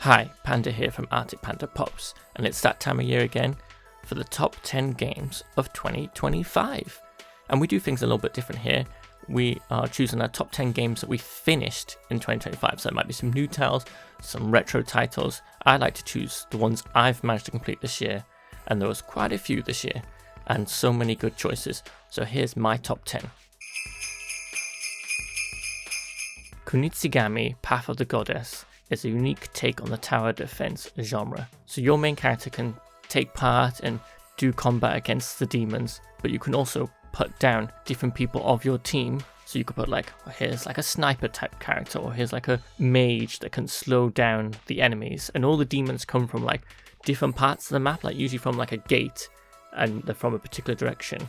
Hi, Panda here from Arctic Panda Popz, and it's that time of year again for the top 10 games of 2025. And we do things a little bit different here. We are choosing our top 10 games that we finished in 2025, so there might be some new titles, some retro titles. I like to choose the ones I've managed to complete this year, and there was quite a few this year, and so many good choices. So here's my top 10. Kunitsigami Path of the Goddess is a unique take on the tower defense genre. So your main character can take part and do combat against the demons, but you can also put down different people of your team. So you could put here's like a sniper type character, or here's like a mage that can slow down the enemies. And all the demons come from like different parts of the map, like usually from like a gate, and they're from a particular direction.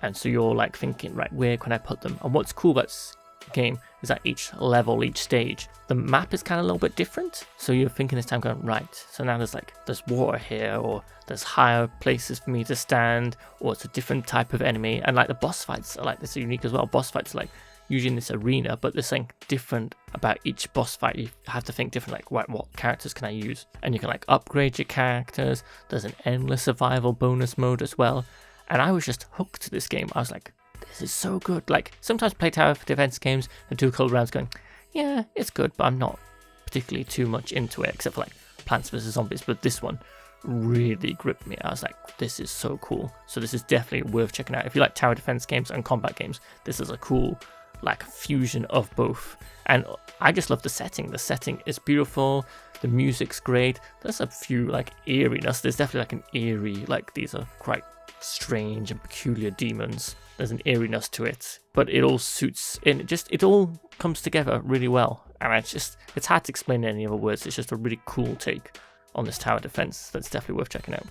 And so you're like thinking, right, where can I put them? And what's cool about this game is that each level, each stage, the map is kind of a little bit different. So you're thinking this time going, right, so now there's water here, or there's higher places for me to stand, or it's a different type of enemy. And like the boss fights are like this, are unique as well. Boss fights are like usually in this arena, but there's something different about each boss fight. You have to think different, like what characters can I use? And you can like upgrade your characters. There's an endless survival bonus mode as well. And I was just hooked to this game. I was like, this is so good. Like, sometimes play tower defense games and do a couple rounds going, yeah, it's good, but I'm not particularly too much into it, except for like Plants vs Zombies. But this one really gripped me. I was like, this is so cool. So this is definitely worth checking out. If you like tower defense games and combat games, this is a cool like fusion of both. And I just love the setting. The setting is beautiful. The music's great. There's a few like eeriness. There's definitely like an eerie, like these are quite strange and peculiar demons. There's an eeriness to it, but it all suits in. It all comes together really well. And it's hard to explain in any other words. It's just a really cool take on this tower defense that's definitely worth checking out.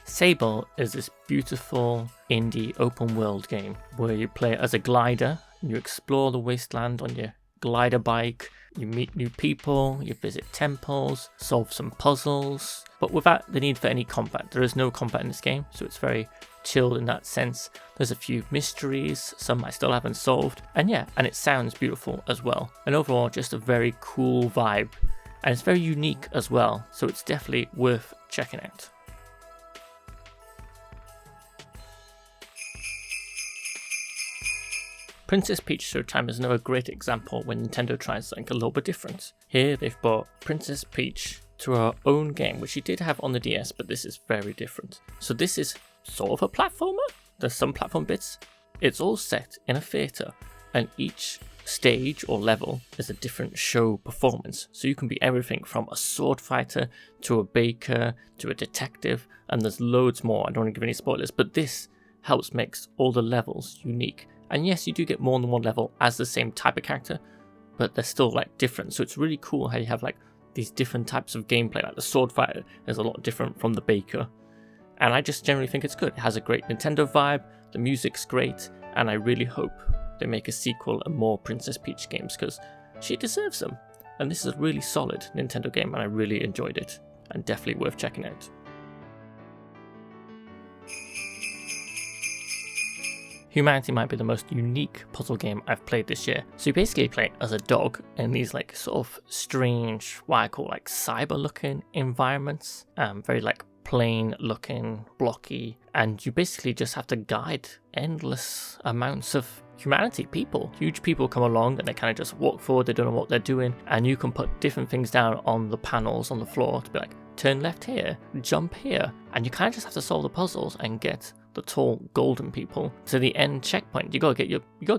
Sable is this beautiful indie open world game where you play as a glider and you explore the wasteland on your glider bike. You meet new people, you visit temples, solve some puzzles, but without the need for any combat. There is no combat in this game, so it's very chilled in that sense. There's a few mysteries, some I still haven't solved, and it sounds beautiful as well. And overall, just a very cool vibe, and it's very unique as well, so it's definitely worth checking out. Princess Peach Showtime is another great example when Nintendo tries something a little bit different. Here they've brought Princess Peach to her own game, which she did have on the DS, but this is very different. So this is sort of a platformer. There's some platform bits. It's all set in a theatre, and each stage or level is a different show performance. So you can be everything from a sword fighter to a baker to a detective, and there's loads more. I don't want to give any spoilers, but this helps makes all the levels unique. And yes, you do get more than one level as the same type of character, but they're still like different. So it's really cool how you have like these different types of gameplay. Like the sword fighter is a lot different from the baker. And I just generally think it's good. It has a great Nintendo vibe, the music's great, and I really hope they make a sequel and more Princess Peach games because she deserves them. And this is a really solid Nintendo game and I really enjoyed it and definitely worth checking out. Humanity might be the most unique puzzle game I've played this year. So you basically play as a dog in these like sort of strange, what I call like cyber looking environments. Very like plain looking, blocky. And you basically just have to guide endless amounts of humanity, people. Huge people come along and they kind of just walk forward, they don't know what they're doing. And you can put different things down on the panels on the floor to be like, turn left here, jump here. And you kind of just have to solve the puzzles and get the tall golden people to the end checkpoint. You gotta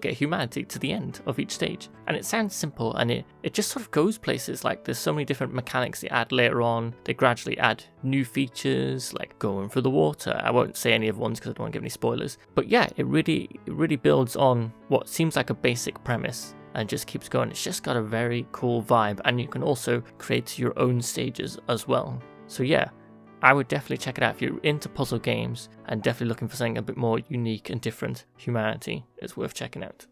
get humanity to the end of each stage. And it sounds simple and it just sort of goes places. Like there's so many different mechanics they add later on. They gradually add new features like going through the water. I won't say any of ones because I don't want to give any spoilers. But yeah, it really builds on what seems like a basic premise and just keeps going. It's just got a very cool vibe and you can also create your own stages as well. So yeah, I would definitely check it out if you're into puzzle games and definitely looking for something a bit more unique and different. Humanity is worth checking out.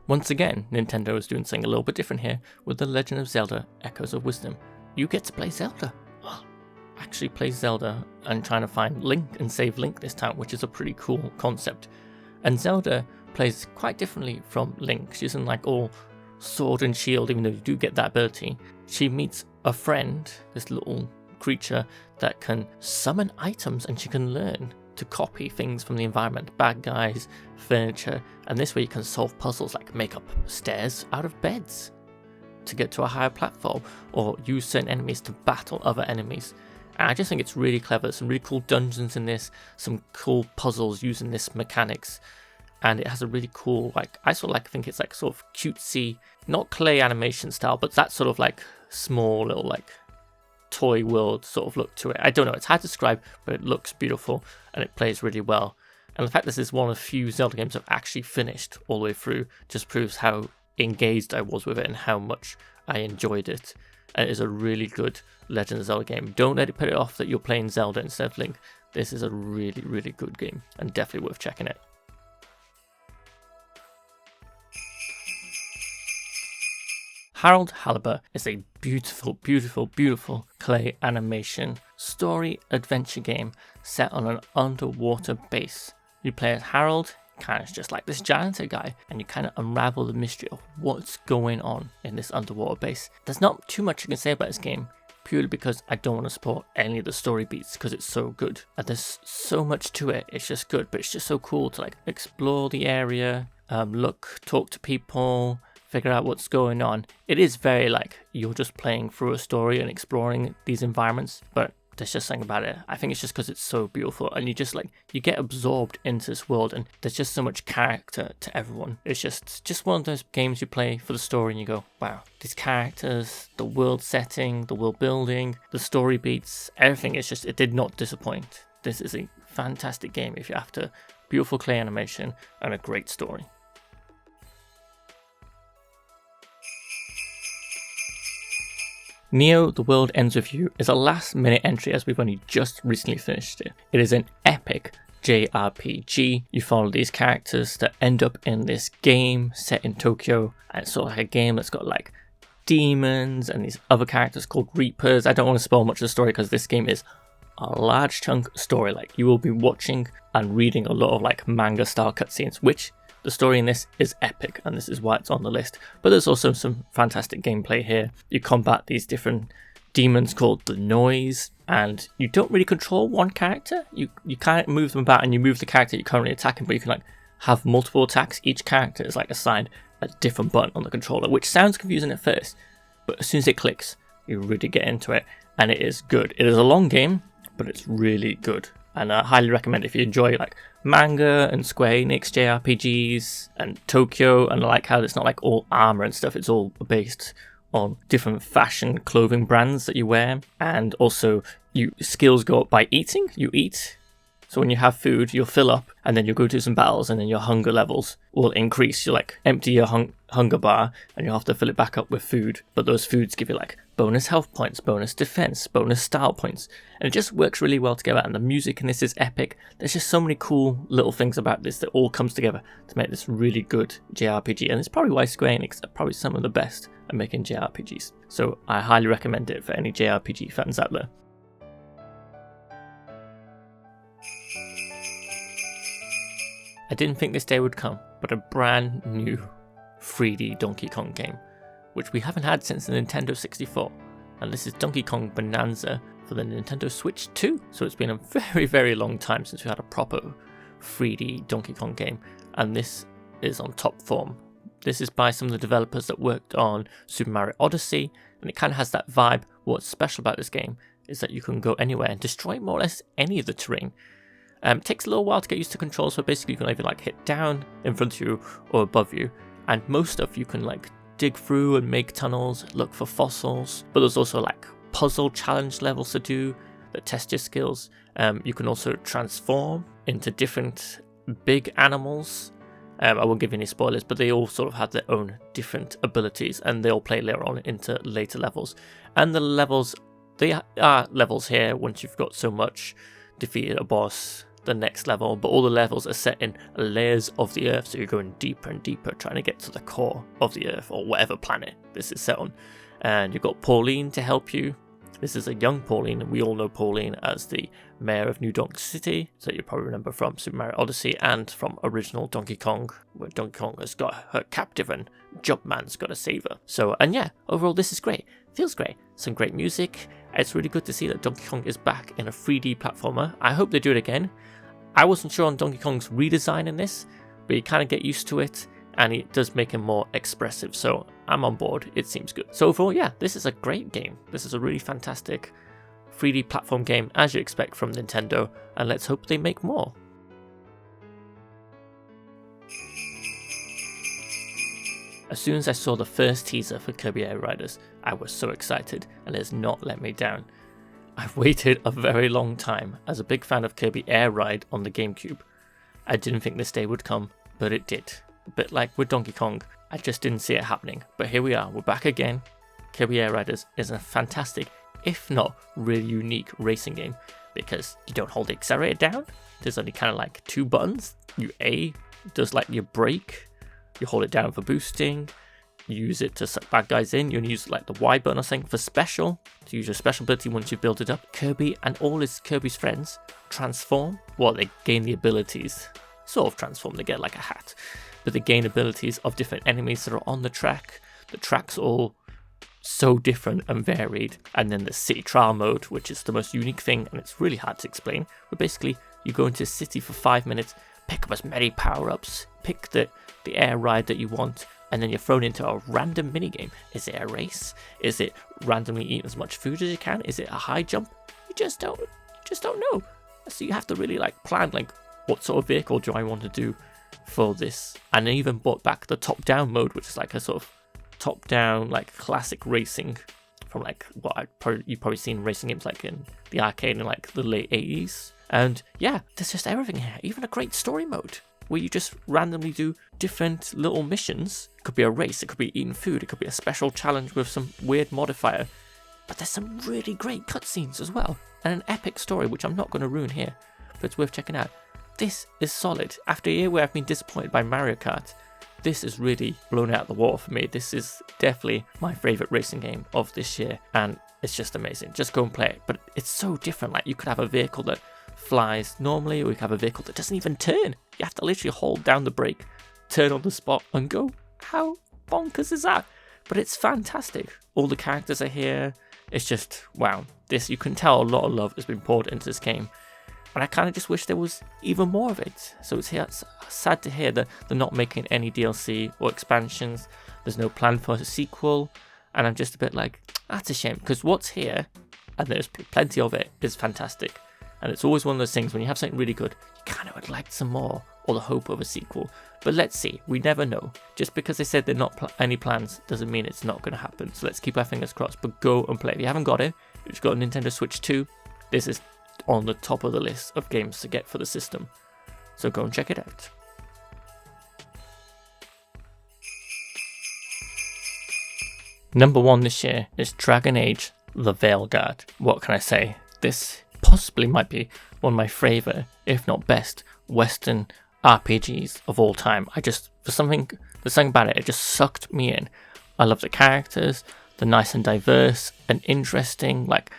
Once again, Nintendo is doing something a little bit different here with The Legend of Zelda Echoes of Wisdom. You get to play Zelda. Actually play Zelda and trying to find Link and save Link this time, which is a pretty cool concept. And Zelda plays quite differently from Link. She isn't like all sword and shield, even though you do get that ability. She meets a friend, this little creature that can summon items, and she can learn to copy things from the environment, bad guys, furniture, and this way you can solve puzzles like make up stairs out of beds to get to a higher platform, or use certain enemies to battle other enemies. And I just think it's really clever. Some really cool dungeons in this, some cool puzzles using this mechanics, and it has a really cool, like, I sort of like think it's like sort of cutesy, not clay animation style, but that sort of like small little like toy world sort of look to it. I don't know, it's hard to describe, but it looks beautiful and it plays really well. And the fact this is one of the few Zelda games I've actually finished all the way through just proves how engaged I was with it and how much I enjoyed it. And it is a really good Legend of Zelda game. Don't let it put it off that you're playing Zelda instead of Link. This is a really, really good game and definitely worth checking it. Harold Halibur is a beautiful, beautiful, beautiful clay animation story adventure game set on an underwater base. You play as Harold, kind of just like this janitor guy, and you kind of unravel the mystery of what's going on in this underwater base. There's not too much you can say about this game, purely because I don't want to spoil any of the story beats because it's so good. And there's so much to it, it's just good, but it's just so cool to like explore the area, look, talk to people, figure out what's going on. It is very like you're just playing through a story and exploring these environments, but there's just something about it. I think it's just because it's so beautiful and you just like, you get absorbed into this world and there's just so much character to everyone. It's just one of those games you play for the story and you go, wow, these characters, the world setting, the world building, the story beats, everything is just, it did not disappoint. This is a fantastic game if you're after beautiful clay animation and a great story. Neo, The World Ends With You is a last minute entry as we've only just recently finished it. It is an epic JRPG. You follow these characters that end up in this game set in Tokyo, and it's sort of like a game that's got like demons and these other characters called Reapers. I don't want to spoil much of the story because this game is a large chunk story. Like you will be watching and reading a lot of like manga style cutscenes, which the story in this is epic, and this is why it's on the list. But there's also some fantastic gameplay here. You combat these different demons called the Noise, and you don't really control one character. You can't move them about, and you move the character you're currently attacking, but you can like have multiple attacks. Each character is like assigned a different button on the controller, which sounds confusing at first, but as soon as it clicks, you really get into it, and it is good. It is a long game, but it's really good. And I highly recommend it if you enjoy like manga and Square Enix JRPGs and Tokyo, and like how it's not like all armor and stuff, it's all based on different fashion clothing brands that you wear. And also skills go up by eating. You eat, so when you have food you'll fill up, and then you'll go do some battles, and then your hunger levels will increase. You like empty your hunger bar and you'll have to fill it back up with food, but those foods give you like bonus health points, bonus defense, bonus style points, and it just works really well together. And the music in this is epic. There's just so many cool little things about this that all comes together to make this really good JRPG, and it's probably why Square Enix are probably some of the best at making JRPGs. So I highly recommend it for any JRPG fans out there. I didn't think this day would come, but a brand new 3D Donkey Kong game, which we haven't had since the Nintendo 64, and this is Donkey Kong Bonanza for the Nintendo Switch 2, so it's been a very, very long time since we had a proper 3D Donkey Kong game, and this is on top form. This is by some of the developers that worked on Super Mario Odyssey, and it kind of has that vibe. What's special about this game is that you can go anywhere and destroy more or less any of the terrain. It takes a little while to get used to controls, so basically you can either like hit down in front of you or above you, and most stuff you can like dig through and make tunnels, look for fossils, but there's also like puzzle challenge levels to do that test your skills. You can also transform into different big animals. I won't give you any spoilers, but they all sort of have their own different abilities, and they all play later on into later levels. And the levels, they are levels here once you've got so much, defeated a boss, the next level, but all the levels are set in layers of the earth, so you're going deeper and deeper trying to get to the core of the earth, or whatever planet this is set on. And you've got Pauline to help you This is a young Pauline, and we all know Pauline as the mayor of New Donk City, so you probably remember from Super Mario Odyssey and from original Donkey Kong, where Donkey Kong has got her captive and Jumpman's got to save her. So, and yeah, overall this is great. Feels great. Some great music. It's really good to see that Donkey Kong is back in a 3D platformer. I hope they do it again. I wasn't sure on Donkey Kong's redesign in this, but you kind of get used to it, and it does make him more expressive, so I'm on board. It seems good. So overall, yeah, this is a great game. This is a really fantastic 3D platform game, as you expect from Nintendo, and let's hope they make more. As soon as I saw the first teaser for Kirby Air Riders, I was so excited, and it has not let me down. I've waited a very long time. As a big fan of Kirby Air Ride on the GameCube, I didn't think this day would come, but it did. A bit like with Donkey Kong, I just didn't see it happening. But here we are, we're back again. Kirby Air Riders is a fantastic, if not really unique racing game, because you don't hold the accelerator down. There's only kind of like 2 buttons. A does like your brake, you hold it down for boosting, you use it to suck bad guys in, you only use like the Y button or something for special, to use your special ability once you've built it up. Kirby and all Kirby's friends transform. Well, they gain the abilities, sort of transform, they get like a hat, but they gain abilities of different enemies that are on the track. The track's all so different and varied. And then the city trial mode, which is the most unique thing, and it's really hard to explain, but basically you go into a city for 5 minutes, pick up as many power-ups, pick the air ride that you want, and then you're thrown into a random minigame. Is it a race? Is it randomly eat as much food as you can? Is it a high jump? You just don't know. So you have to really like plan, like, what sort of vehicle do I want to do for this? And they even brought back the top-down mode, which is like a sort of top-down, like, classic racing from like what you've probably seen racing games like in the arcade in like the late 80s. And yeah, there's just everything here. Even a great story mode where you just randomly do different little missions. It could be a race, it could be eating food, it could be a special challenge with some weird modifier. But there's some really great cutscenes as well, and an epic story, which I'm not going to ruin here, but it's worth checking out. This is solid. After a year where I've been disappointed by Mario Kart, this is really blown out of the water for me. This is definitely my favourite racing game of this year, and it's just amazing. Just go and play it. But it's so different. Like, you could have a vehicle that flies normally, or you could have a vehicle that doesn't even turn. You have to literally hold down the brake, turn on the spot, and go. How bonkers is that? But it's fantastic. All the characters are here. It's just, wow. This, you can tell a lot of love has been poured into this game. And I kind of just wish there was even more of it. So it's sad to hear that they're not making any DLC or expansions. There's no plan for a sequel. And I'm just a bit like, that's a shame. Because what's here, and there's plenty of it, is fantastic. And it's always one of those things when you have something really good, you kind of would like some more, or the hope of a sequel. But let's see, we never know. Just because they said they're not any plans doesn't mean it's not going to happen. So let's keep our fingers crossed, but go and play. If you haven't got it, you've got a Nintendo Switch 2, this is on the top of the list of games to get for the system. So go and check it out. Number 1 this year is Dragon Age: The Veilguard. What can I say? This possibly might be one of my favourite, if not best, Western RPGs of all time. There's something about it, it just sucked me in. I love the characters, they're nice and diverse and interesting. Like,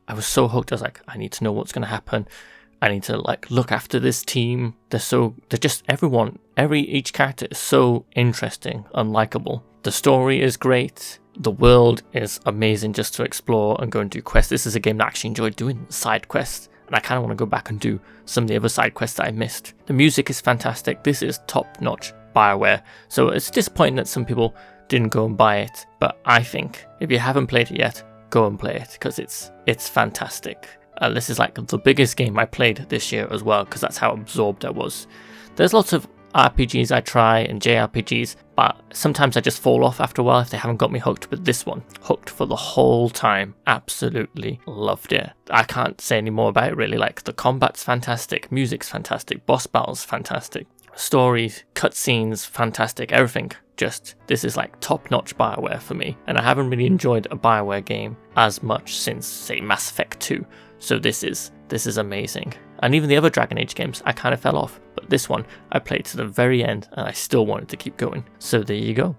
I was so hooked. I was like, I need to know what's going to happen. I need to like look after this team. Each character is so interesting and likable. The story is great. The world is amazing just to explore and go and do quests. This is a game that I actually enjoyed doing side quests, and I kind of want to go back and do some of the other side quests that I missed. The music is fantastic. This is top-notch BioWare, so it's disappointing that some people didn't go and buy it, but I think if you haven't played it yet, go and play it, because it's fantastic. This is like the biggest game I played this year as well, because that's how absorbed I was. There's lots of RPGs I try and JRPGs, but sometimes I just fall off after a while if they haven't got me hooked. But this one, hooked for the whole time. Absolutely loved it. I can't say any more about it really. Like, the combat's fantastic, music's fantastic, boss battles fantastic, stories, cutscenes fantastic, everything. This is like top-notch BioWare for me, and I haven't really enjoyed a BioWare game as much since, say, Mass Effect 2. So this is amazing. And even the other Dragon Age games, I kind of fell off. But this one, I played to the very end, and I still wanted to keep going. So there you go.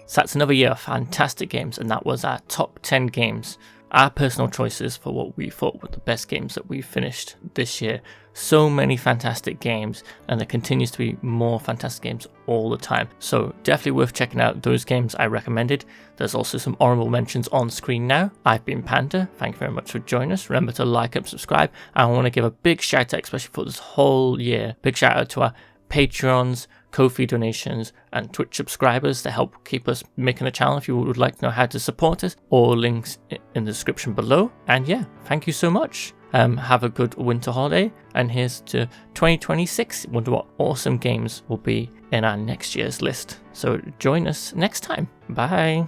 So that's another year of fantastic games, and that was our top 10 games. Our personal choices for what we thought were the best games that we finished this year. So many fantastic games, and there continues to be more fantastic games all the time. So definitely worth checking out those games I recommended. There's also some honorable mentions on screen now. I've been Panda. Thank you very much for joining us. Remember to like and subscribe. And I want to give a big shout out, especially for this whole year. Big shout out to our Patreons, Ko-fi donations, and Twitch subscribers to help keep us making the channel. If you would like to know how to support us, all links in the description below. And yeah, thank you so much. Have a good winter holiday, and here's to 2026. Wonder what awesome games will be in our next year's list. So join us next time. Bye.